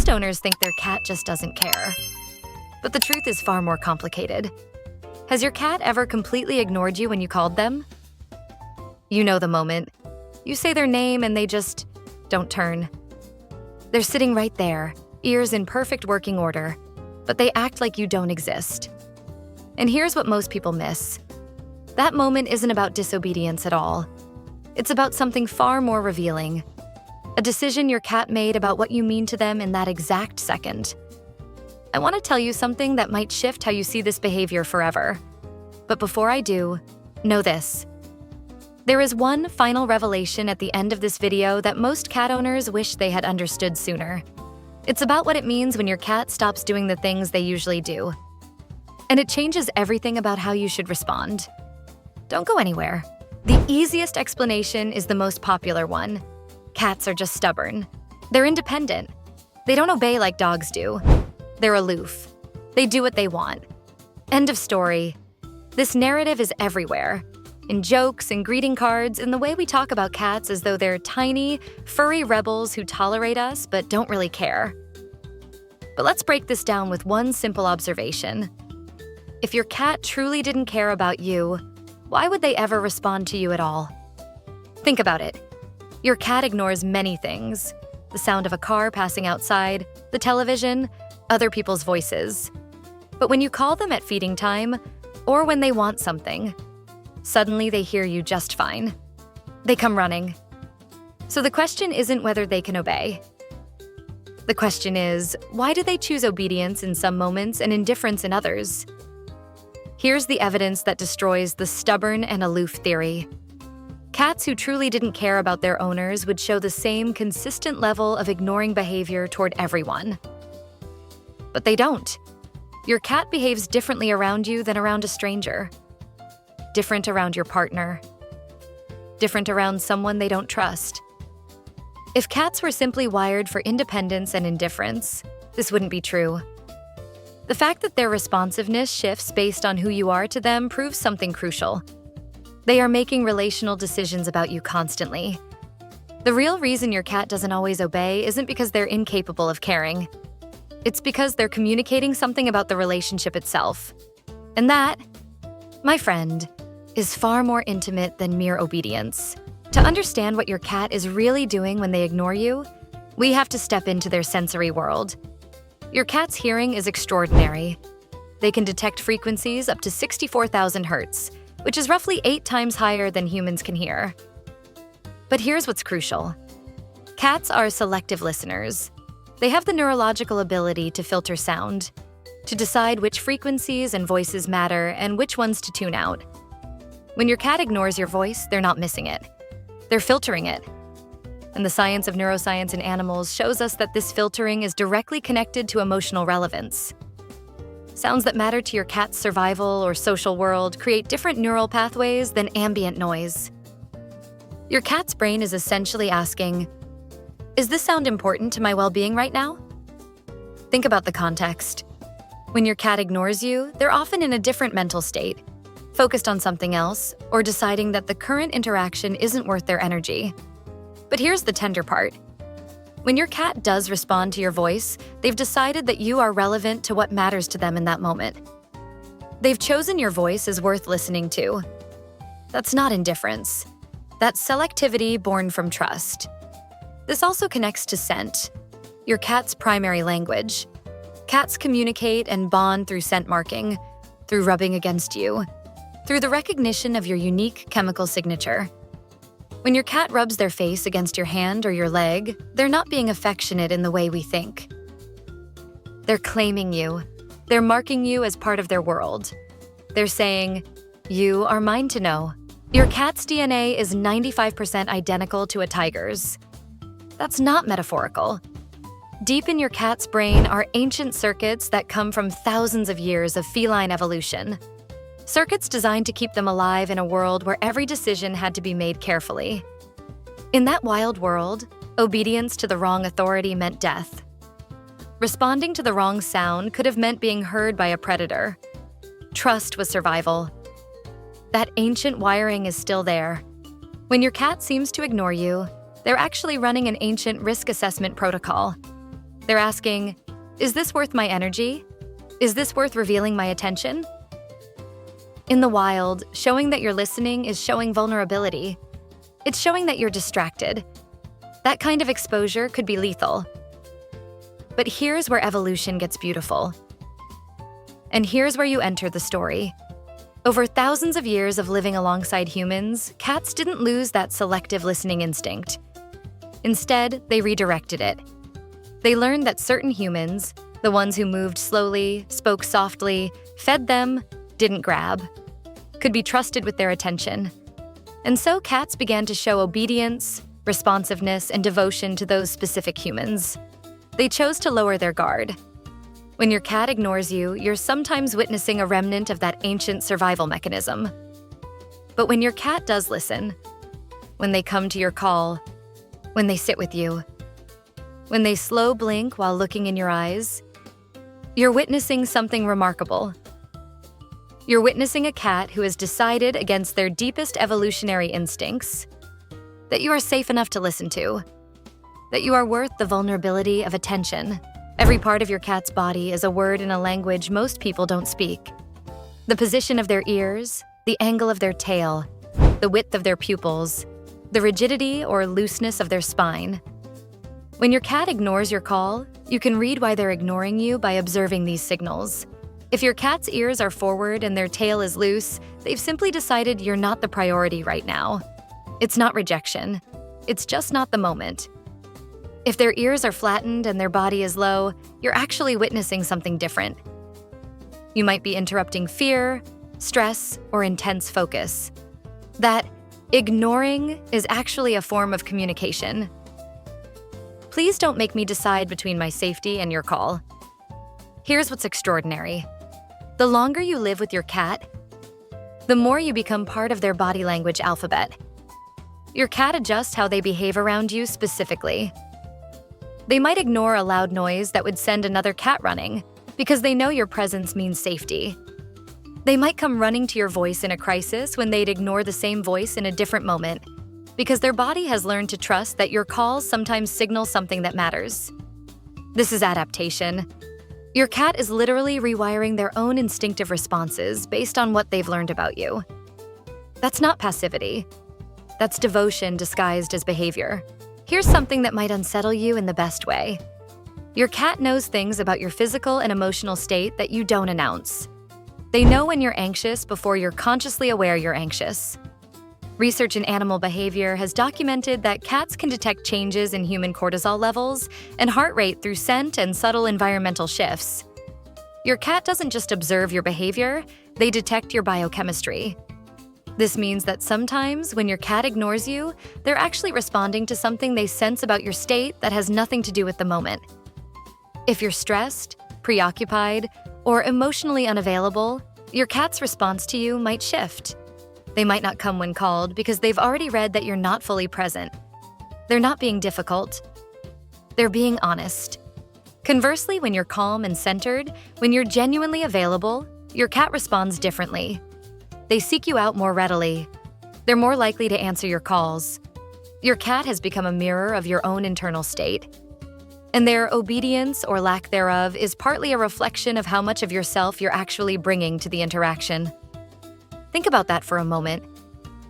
Most owners think their cat just doesn't care. But the truth is far more complicated. Has your cat ever completely ignored you when you called them? You know the moment. You say their name and they just don't turn. They're sitting right there, ears in perfect working order, but they act like you don't exist. And here's what most people miss. That moment isn't about disobedience at all. It's about something far more revealing. A decision your cat made about what you mean to them in that exact second. I want to tell you something that might shift how you see this behavior forever. But before I do, know this. There is one final revelation at the end of this video that most cat owners wish they had understood sooner. It's about what it means when your cat stops doing the things they usually do. And it changes everything about how you should respond. Don't go anywhere. The easiest explanation is the most popular one. Cats are just stubborn. They're independent. They don't obey like dogs do. They're aloof. They do what they want. End of story. This narrative is everywhere. In jokes and greeting cards, in the way we talk about cats as though they're tiny, furry rebels who tolerate us but don't really care. But let's break this down with one simple observation. If your cat truly didn't care about you, why would they ever respond to you at all? Think about it. Your cat ignores many things. The sound of a car passing outside, the television, other people's voices. But when you call them at feeding time, or when they want something, suddenly they hear you just fine. They come running. So the question isn't whether they can obey. The question is, why do they choose obedience in some moments and indifference in others? Here's the evidence that destroys the stubborn and aloof theory. Cats who truly didn't care about their owners would show the same consistent level of ignoring behavior toward everyone. But they don't. Your cat behaves differently around you than around a stranger. Different around your partner. Different around someone they don't trust. If cats were simply wired for independence and indifference, this wouldn't be true. The fact that their responsiveness shifts based on who you are to them proves something crucial. They are making relational decisions about you constantly. The real reason your cat doesn't always obey isn't because they're incapable of caring. It's because they're communicating something about the relationship itself. And that, my friend, is far more intimate than mere obedience. To understand what your cat is really doing when they ignore you, we have to step into their sensory world. Your cat's hearing is extraordinary. They can detect frequencies up to 64,000 hertz, which is roughly 8 times higher than humans can hear. But here's what's crucial. Cats are selective listeners. They have the neurological ability to filter sound, to decide which frequencies and voices matter and which ones to tune out. When your cat ignores your voice, they're not missing it. They're filtering it. And the science of neuroscience in animals shows us that this filtering is directly connected to emotional relevance. Sounds that matter to your cat's survival or social world create different neural pathways than ambient noise. Your cat's brain is essentially asking, is this sound important to my well-being right now? Think about the context. When your cat ignores you, they're often in a different mental state, focused on something else, or deciding that the current interaction isn't worth their energy. But here's the tender part. When your cat does respond to your voice, they've decided that you are relevant to what matters to them in that moment. They've chosen your voice as worth listening to. That's not indifference. That's selectivity born from trust. This also connects to scent, your cat's primary language. Cats communicate and bond through scent marking, through rubbing against you, through the recognition of your unique chemical signature. When your cat rubs their face against your hand or your leg, they're not being affectionate in the way we think. They're claiming you. They're marking you as part of their world. They're saying, you are mine to know. Your cat's DNA is 95% identical to a tiger's. That's not metaphorical. Deep in your cat's brain are ancient circuits that come from thousands of years of feline evolution. Circuits designed to keep them alive in a world where every decision had to be made carefully. In that wild world, obedience to the wrong authority meant death. Responding to the wrong sound could have meant being heard by a predator. Trust was survival. That ancient wiring is still there. When your cat seems to ignore you, they're actually running an ancient risk assessment protocol. They're asking, is this worth my energy? Is this worth revealing my attention? In the wild, showing that you're listening is showing vulnerability. It's showing that you're distracted. That kind of exposure could be lethal. But here's where evolution gets beautiful. And here's where you enter the story. Over thousands of years of living alongside humans, cats didn't lose that selective listening instinct. Instead, they redirected it. They learned that certain humans, the ones who moved slowly, spoke softly, fed them, didn't grab, could be trusted with their attention. And so cats began to show obedience, responsiveness, and devotion to those specific humans. They chose to lower their guard. When your cat ignores you, you're sometimes witnessing a remnant of that ancient survival mechanism. But when your cat does listen, when they come to your call, when they sit with you, when they slow blink while looking in your eyes, you're witnessing something remarkable. You're witnessing a cat who has decided against their deepest evolutionary instincts that you are safe enough to listen to, that you are worth the vulnerability of attention. Every part of your cat's body is a word in a language most people don't speak. The position of their ears, the angle of their tail, the width of their pupils, the rigidity or looseness of their spine. When your cat ignores your call, you can read why they're ignoring you by observing these signals. If your cat's ears are forward and their tail is loose, they've simply decided you're not the priority right now. It's not rejection. It's just not the moment. If their ears are flattened and their body is low, you're actually witnessing something different. You might be interrupting fear, stress, or intense focus. That ignoring is actually a form of communication. Please don't make me decide between my safety and your call. Here's what's extraordinary. The longer you live with your cat, the more you become part of their body language alphabet. Your cat adjusts how they behave around you specifically. They might ignore a loud noise that would send another cat running because they know your presence means safety. They might come running to your voice in a crisis when they'd ignore the same voice in a different moment because their body has learned to trust that your calls sometimes signal something that matters. This is adaptation. Your cat is literally rewiring their own instinctive responses based on what they've learned about you. That's not passivity. That's devotion disguised as behavior. Here's something that might unsettle you in the best way. Your cat knows things about your physical and emotional state that you don't announce. They know when you're anxious before you're consciously aware you're anxious. Research in animal behavior has documented that cats can detect changes in human cortisol levels and heart rate through scent and subtle environmental shifts. Your cat doesn't just observe your behavior, they detect your biochemistry. This means that sometimes when your cat ignores you, they're actually responding to something they sense about your state that has nothing to do with the moment. If you're stressed, preoccupied, or emotionally unavailable, your cat's response to you might shift. They might not come when called because they've already read that you're not fully present. They're not being difficult. They're being honest. Conversely, when you're calm and centered, when you're genuinely available, your cat responds differently. They seek you out more readily. They're more likely to answer your calls. Your cat has become a mirror of your own internal state. And their obedience or lack thereof is partly a reflection of how much of yourself you're actually bringing to the interaction. Think about that for a moment.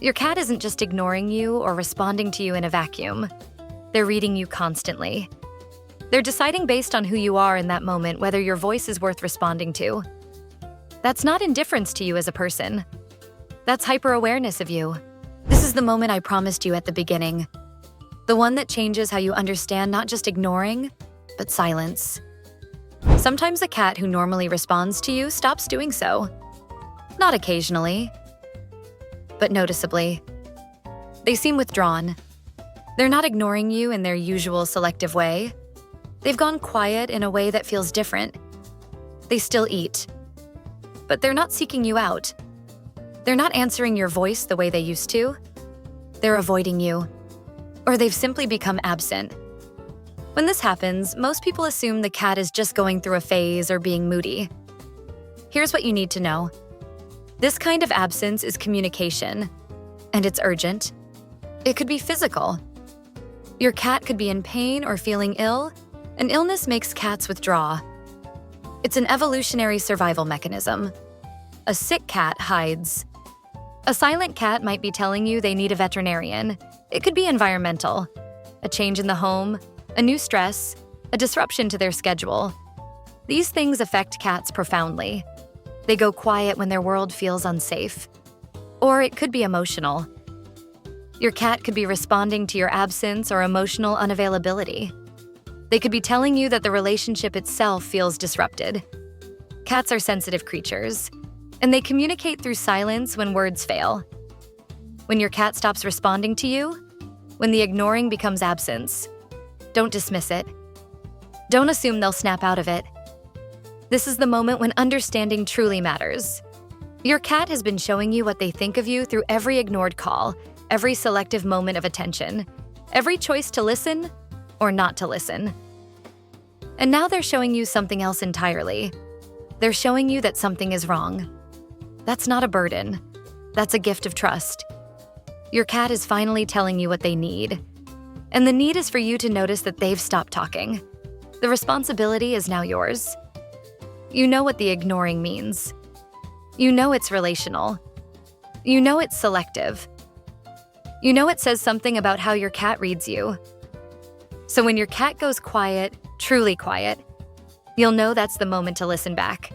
Your cat isn't just ignoring you or responding to you in a vacuum. They're reading you constantly. They're deciding based on who you are in that moment whether your voice is worth responding to. That's not indifference to you as a person. That's hyper-awareness of you. This is the moment I promised you at the beginning. The one that changes how you understand not just ignoring, but silence. Sometimes a cat who normally responds to you stops doing so. Not occasionally, but noticeably. They seem withdrawn. They're not ignoring you in their usual selective way. They've gone quiet in a way that feels different. They still eat, but they're not seeking you out. They're not answering your voice the way they used to. They're avoiding you, or they've simply become absent. When this happens, most people assume the cat is just going through a phase or being moody. Here's what you need to know. This kind of absence is communication, and it's urgent. It could be physical. Your cat could be in pain or feeling ill, An illness makes cats withdraw. It's an evolutionary survival mechanism. A sick cat hides. A silent cat might be telling you they need a veterinarian. It could be environmental. A change in the home, a new stress, a disruption to their schedule. These things affect cats profoundly. They go quiet when their world feels unsafe. Or it could be emotional. Your cat could be responding to your absence or emotional unavailability. They could be telling you that the relationship itself feels disrupted. Cats are sensitive creatures, and they communicate through silence when words fail. When your cat stops responding to you, when the ignoring becomes absence, don't dismiss it. Don't assume they'll snap out of it. This is the moment when understanding truly matters. Your cat has been showing you what they think of you through every ignored call, every selective moment of attention, every choice to listen or not to listen. And now they're showing you something else entirely. They're showing you that something is wrong. That's not a burden. That's a gift of trust. Your cat is finally telling you what they need. And the need is for you to notice that they've stopped talking. The responsibility is now yours. You know what the ignoring means. You know it's relational. You know it's selective. You know it says something about how your cat reads you. So when your cat goes quiet, truly quiet, you'll know that's the moment to listen back.